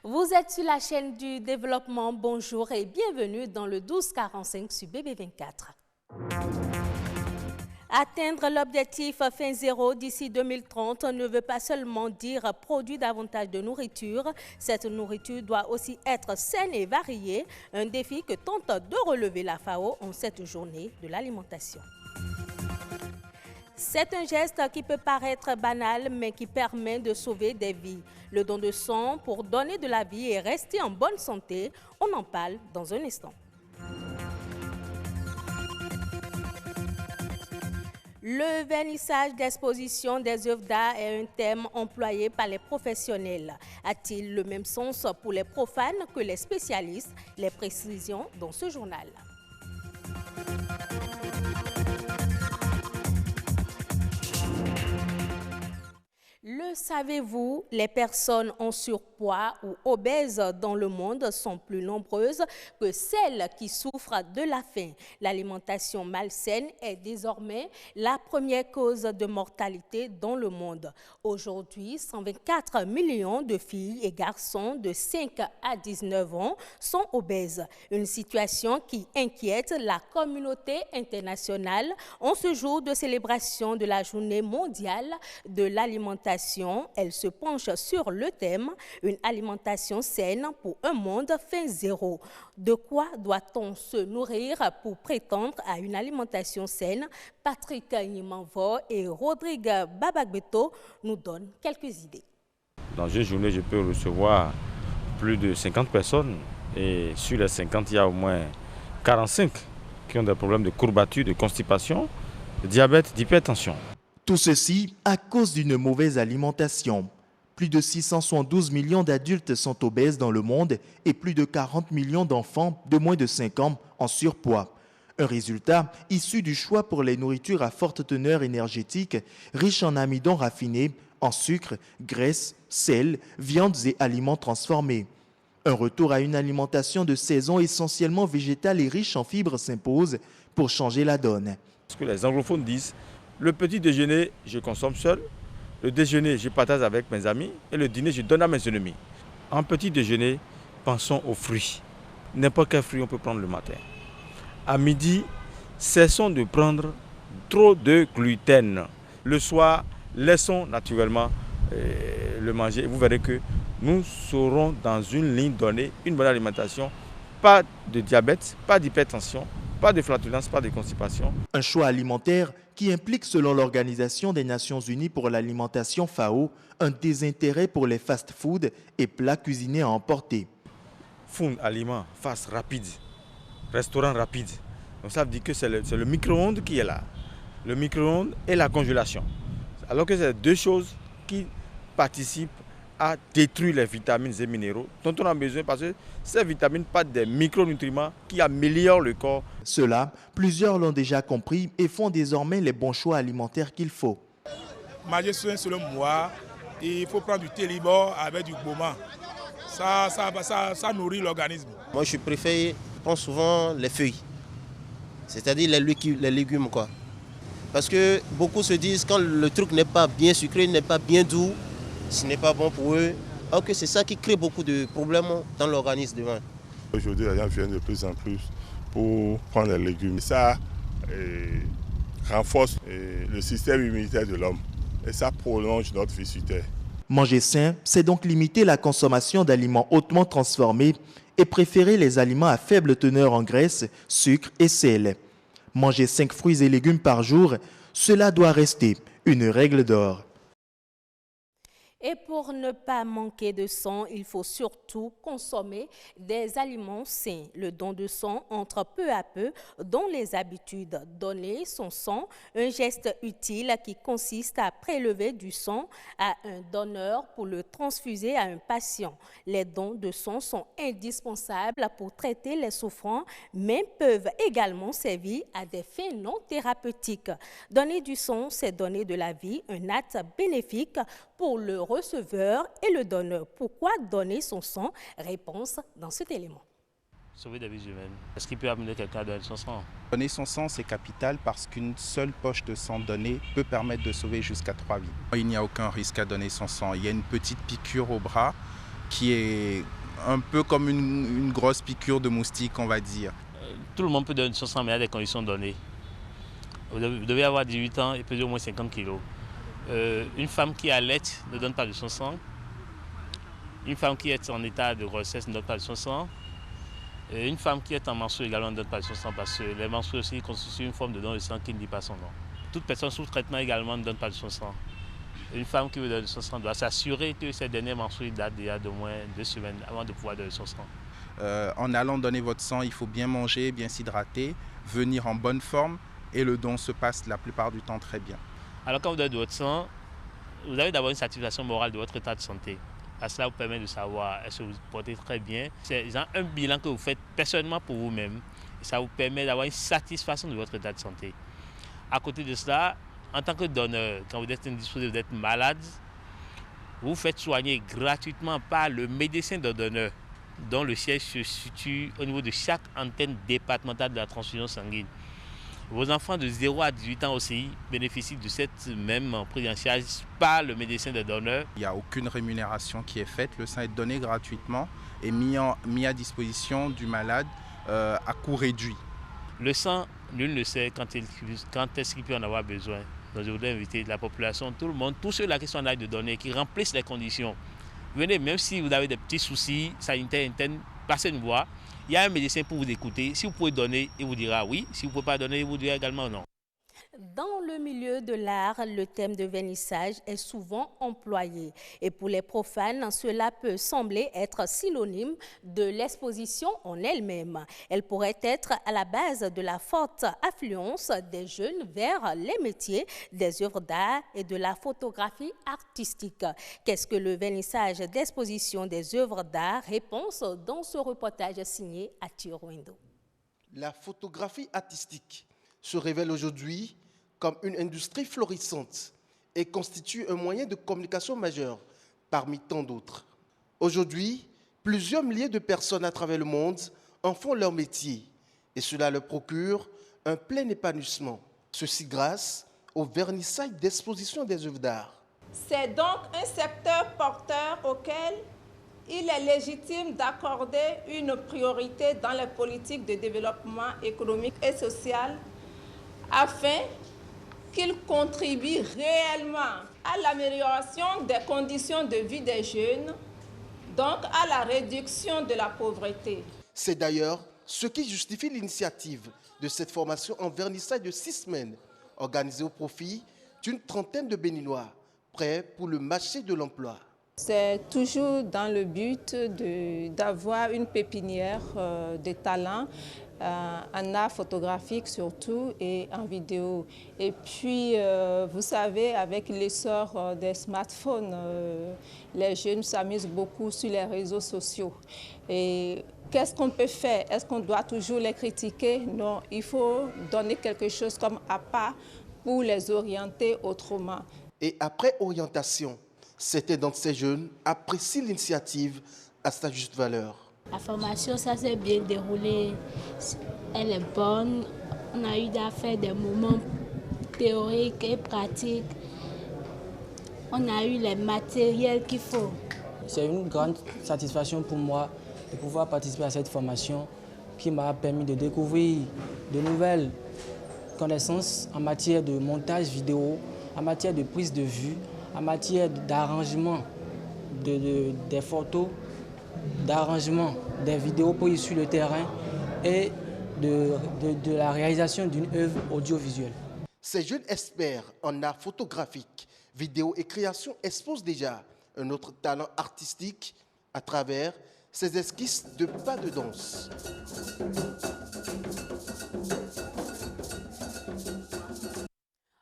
Vous êtes sur la chaîne du développement. Bonjour et bienvenue dans le 1245 sur BB24. Atteindre l'objectif fin zéro d'ici 2030 ne veut pas seulement dire produire davantage de nourriture. Cette nourriture doit aussi être saine et variée, un défi que tente de relever la FAO en cette journée de l'alimentation. C'est un geste qui peut paraître banal, mais qui permet de sauver des vies. Le don de sang pour donner de la vie et rester en bonne santé, on en parle dans un instant. Le vernissage d'exposition des œuvres d'art est un thème employé par les professionnels. A-t-il le même sens pour les profanes que les spécialistes? Les précisions dans ce journal. Le savez-vous, les personnes en surpoids ou obèses dans le monde sont plus nombreuses que celles qui souffrent de la faim. L'alimentation malsaine est désormais la première cause de mortalité dans le monde. Aujourd'hui, 124 millions de filles et garçons de 5 à 19 ans sont obèses. Une situation qui inquiète la communauté internationale en ce jour de célébration de la Journée mondiale de l'alimentation. Elle se penche sur le thème « Une alimentation saine pour un monde fin zéro ». De quoi doit-on se nourrir pour prétendre à une alimentation saine? Patrick Nimanvo et Rodrigue Babagbeto nous donnent quelques idées. Dans une journée, je peux recevoir plus de 50 personnes et sur les 50, il y a au moins 45 qui ont des problèmes de courbature, de constipation, de diabète, d'hypertension. Tout ceci à cause d'une mauvaise alimentation. Plus de 672 millions d'adultes sont obèses dans le monde et plus de 40 millions d'enfants de moins de 5 ans en surpoids. Un résultat issu du choix pour les nourritures à forte teneur énergétique, riches en amidon raffinés, en sucre, graisse, sel, viandes et aliments transformés. Un retour à une alimentation de saison essentiellement végétale et riche en fibres s'impose pour changer la donne. Ce que les anglophones disent, le petit déjeuner, je consomme seul. Le déjeuner, je partage avec mes amis. Et le dîner, je donne à mes ennemis. En petit déjeuner, pensons aux fruits. N'importe quel fruit on peut prendre le matin. À midi, cessons de prendre trop de gluten. Le soir, laissons naturellement le manger. Vous verrez que nous serons dans une ligne donnée, une bonne alimentation. Pas de diabète, pas d'hypertension, pas de flatulence, pas de constipation. Un choix alimentaire qui implique, selon l'Organisation des Nations Unies pour l'alimentation FAO, un désintérêt pour les fast-foods et plats cuisinés à emporter. Food, aliments, fast, rapide, restaurant rapide. Donc ça veut dire que c'est le micro-ondes qui est là. Le micro-ondes et la congélation. Alors que c'est deux choses qui participent à détruire les vitamines et minéraux dont on a besoin parce que ces vitamines partent des micronutriments qui améliorent le corps. Cela, plusieurs l'ont déjà compris et font désormais les bons choix alimentaires qu'il faut. Manger selon moi, il faut prendre du télibor avec du goma. Ça nourrit l'organisme. Moi, je préfère prendre souvent les feuilles, c'est-à-dire les légumes, quoi. Parce que beaucoup se disent quand le truc n'est pas bien sucré, n'est pas bien doux, ce n'est pas bon pour eux. Alors que c'est ça qui crée beaucoup de problèmes dans l'organisme demain. Aujourd'hui, les gens viennent de plus en plus pour prendre les légumes. Ça renforce le système immunitaire de l'homme et ça prolonge notre vie sur Terre. Manger sain, c'est donc limiter la consommation d'aliments hautement transformés et préférer les aliments à faible teneur en graisse, sucre et sel. Manger 5 fruits et légumes par jour, cela doit rester une règle d'or. Et pour ne pas manquer de sang, il faut surtout consommer des aliments sains. Le don de sang entre peu à peu dans les habitudes. Donner son sang, un geste utile qui consiste à prélever du sang à un donneur pour le transfuser à un patient. Les dons de sang sont indispensables pour traiter les souffrants, mais peuvent également servir à des fins non thérapeutiques. Donner du sang, c'est donner de la vie, un acte bénéfique pour le receveur et le donneur. Pourquoi donner son sang? Réponse dans cet élément. sauver des vies humaines. Est-ce qu'il peut amener quelqu'un à donner son sang? Donner son sang, c'est capital parce qu'une seule poche de sang donnée peut permettre de sauver jusqu'à 3 vies. Il n'y a aucun risque à donner son sang. Il y a une petite piqûre au bras qui est un peu comme une grosse piqûre de moustique, on va dire. Tout le monde peut donner son sang, mais il y a des conditions données. Vous devez avoir 18 ans et peser au moins 50 kilos. Une femme qui allait ne donne pas de son sang. Une femme qui est en état de grossesse ne donne pas de son sang. Une femme qui est en menstrues également ne donne pas de son sang parce que les menstrues aussi constituent une forme de don de sang qui ne dit pas son nom. Toute personne sous traitement également ne donne pas de son sang. Une femme qui veut donner de son sang doit s'assurer que ses dernières menstrues datent déjà de moins de 2 semaines avant de pouvoir donner son sang. En allant donner votre sang, il faut bien manger, bien s'hydrater, venir en bonne forme et le don se passe la plupart du temps très bien. Alors quand vous donnez de votre sang, vous avez d'abord une satisfaction morale de votre état de santé. Cela vous permet de savoir est-ce que vous vous portez très bien. C'est un bilan que vous faites personnellement pour vous-même. Et ça vous permet d'avoir une satisfaction de votre état de santé. À côté de cela, en tant que donneur, quand vous êtes indisposé, vous êtes malade, vous vous faites soigner gratuitement par le médecin de donneur, dont le siège se situe au niveau de chaque antenne départementale de la transfusion sanguine. Vos enfants de 0 à 18 ans aussi bénéficient de cette même prise en charge par le médecin de donneur. Il n'y a aucune rémunération qui est faite. Le sang est donné gratuitement et mis à disposition du malade à coût réduit. Le sang, nul ne sait quand est-ce qu'il peut en avoir besoin. Donc je voudrais inviter la population, tout le monde, tous ceux-là qui sont en âge de donner, qui remplissent les conditions. Venez, même si vous avez des petits soucis sanitaires internes, passez nous voir. Il y a un médecin pour vous écouter. Si vous pouvez donner, il vous dira oui. Si vous ne pouvez pas donner, il vous dira également non. Dans le milieu de l'art, le thème de vernissage est souvent employé. Et pour les profanes, cela peut sembler être synonyme de l'exposition en elle-même. Elle pourrait être à la base de la forte affluence des jeunes vers les métiers des œuvres d'art et de la photographie artistique. Qu'est-ce que le vernissage d'exposition des œuvres d'art? Réponse dans ce reportage signé à Tiroindo. La photographie artistique se révèle aujourd'hui comme une industrie florissante et constitue un moyen de communication majeur parmi tant d'autres. Aujourd'hui, plusieurs milliers de personnes à travers le monde en font leur métier et cela leur procure un plein épanouissement. Ceci grâce au vernissage d'exposition des œuvres d'art. C'est donc un secteur porteur auquel il est légitime d'accorder une priorité dans les politiques de développement économique et social afin qu'il contribue réellement à l'amélioration des conditions de vie des jeunes, donc à la réduction de la pauvreté. C'est d'ailleurs ce qui justifie l'initiative de cette formation en vernissage de 6 semaines, organisée au profit d'une trentaine de Béninois, prêts pour le marché de l'emploi. C'est toujours dans le but d'avoir une pépinière de talents, en art photographique surtout et en vidéo. Et puis, vous savez, avec l'essor des smartphones, les jeunes s'amusent beaucoup sur les réseaux sociaux. Et qu'est-ce qu'on peut faire? Est-ce qu'on doit toujours les critiquer? Non, il faut donner quelque chose comme appât pour les orienter autrement. Et après orientation, certains d'entre ces jeunes apprécient l'initiative à sa juste valeur. La formation, ça s'est bien déroulé, elle est bonne. On a eu à faire des moments théoriques et pratiques. On a eu les matériels qu'il faut. C'est une grande satisfaction pour moi de pouvoir participer à cette formation qui m'a permis de découvrir de nouvelles connaissances en matière de montage vidéo, en matière de prise de vue, en matière d'arrangement des photos, d'arrangement des vidéos prises sur le terrain et de la réalisation d'une œuvre audiovisuelle. Ces jeunes experts en art photographique, vidéo et création exposent déjà un autre talent artistique à travers ces esquisses de pas de danse.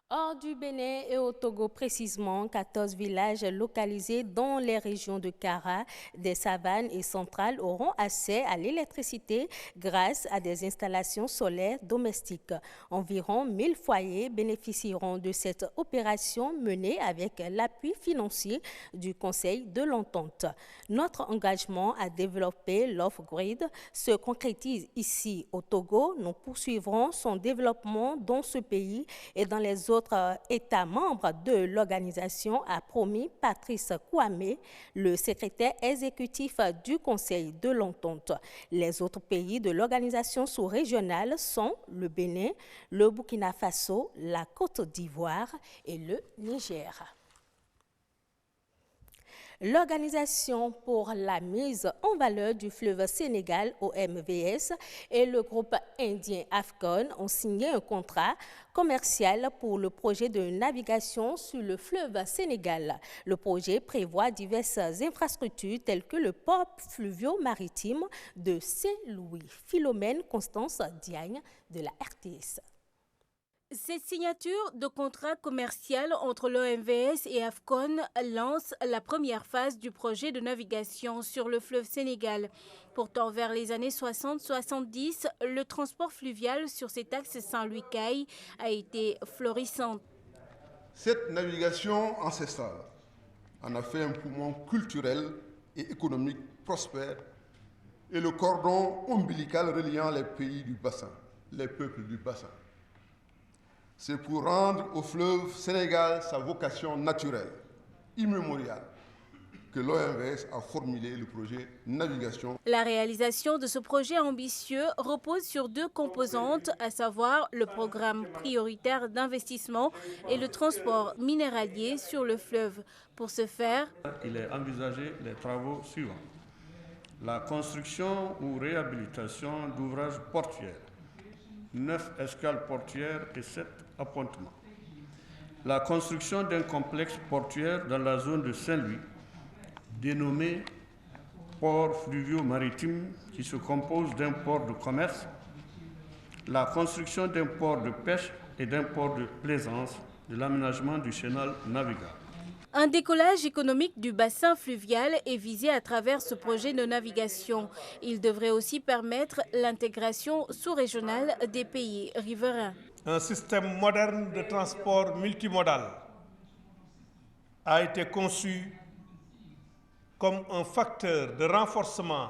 Hors du du Bénin et au Togo précisément, 14 villages localisés dans les régions de Kara, des Savanes et Centrales auront accès à l'électricité grâce à des installations solaires domestiques. Environ 1000 foyers bénéficieront de cette opération menée avec l'appui financier du Conseil de l'Entente. Notre engagement à développer l'off-grid se concrétise ici au Togo. Nous poursuivrons son développement dans ce pays et dans les autres États membres de l'organisation, a promis Patrice Kouamé, le secrétaire exécutif du Conseil de l'Entente. Les autres pays de l'organisation sous-régionale sont le Bénin, le Burkina Faso, la Côte d'Ivoire et le Niger. L'Organisation pour la mise en valeur du fleuve Sénégal, OMVS, et le groupe indien AFCON ont signé un contrat commercial pour le projet de navigation sur le fleuve Sénégal. Le projet prévoit diverses infrastructures telles que le port fluvio-maritime de Saint-Louis. Philomène Constance Diagne de la RTS. Cette signature de contrat commercial entre l'OMVS et AFCON lance la première phase du projet de navigation sur le fleuve Sénégal. Pourtant, vers les années 60-70, le transport fluvial sur cet axe Saint-Louis-Caille a été florissant. Cette navigation ancestrale en a fait un poumon culturel et économique prospère et le cordon ombilical reliant les pays du bassin, les peuples du bassin. C'est pour rendre au fleuve Sénégal sa vocation naturelle, immémoriale, que l'OMVS a formulé le projet Navigation. La réalisation de ce projet ambitieux repose sur deux composantes, à savoir le programme prioritaire d'investissement et le transport minéralier sur le fleuve. Pour ce faire, il est envisagé les travaux suivants. La construction ou réhabilitation d'ouvrages portuaires, 9 escales portuaires et 7 appontements. La construction d'un complexe portuaire dans la zone de Saint-Louis, dénommé port fluvio-maritime, qui se compose d'un port de commerce, la construction d'un port de pêche et d'un port de plaisance, de l'aménagement du chenal navigable. Un décollage économique du bassin fluvial est visé à travers ce projet de navigation. Il devrait aussi permettre l'intégration sous-régionale des pays riverains. Un système moderne de transport multimodal a été conçu comme un facteur de renforcement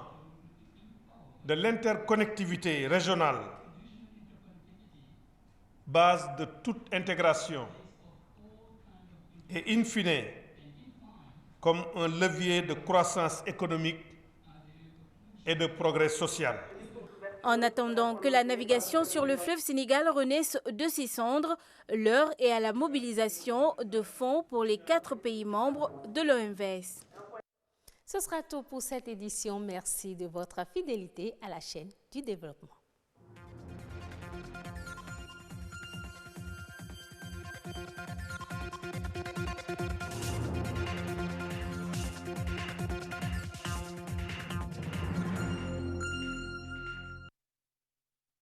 de l'interconnectivité régionale, base de toute intégration, et in fine, comme un levier de croissance économique et de progrès social. En attendant que la navigation sur le fleuve Sénégal renaisse de ses cendres, l'heure est à la mobilisation de fonds pour les 4 pays membres de l'OMVS. Ce sera tout pour cette édition. Merci de votre fidélité à la chaîne du développement.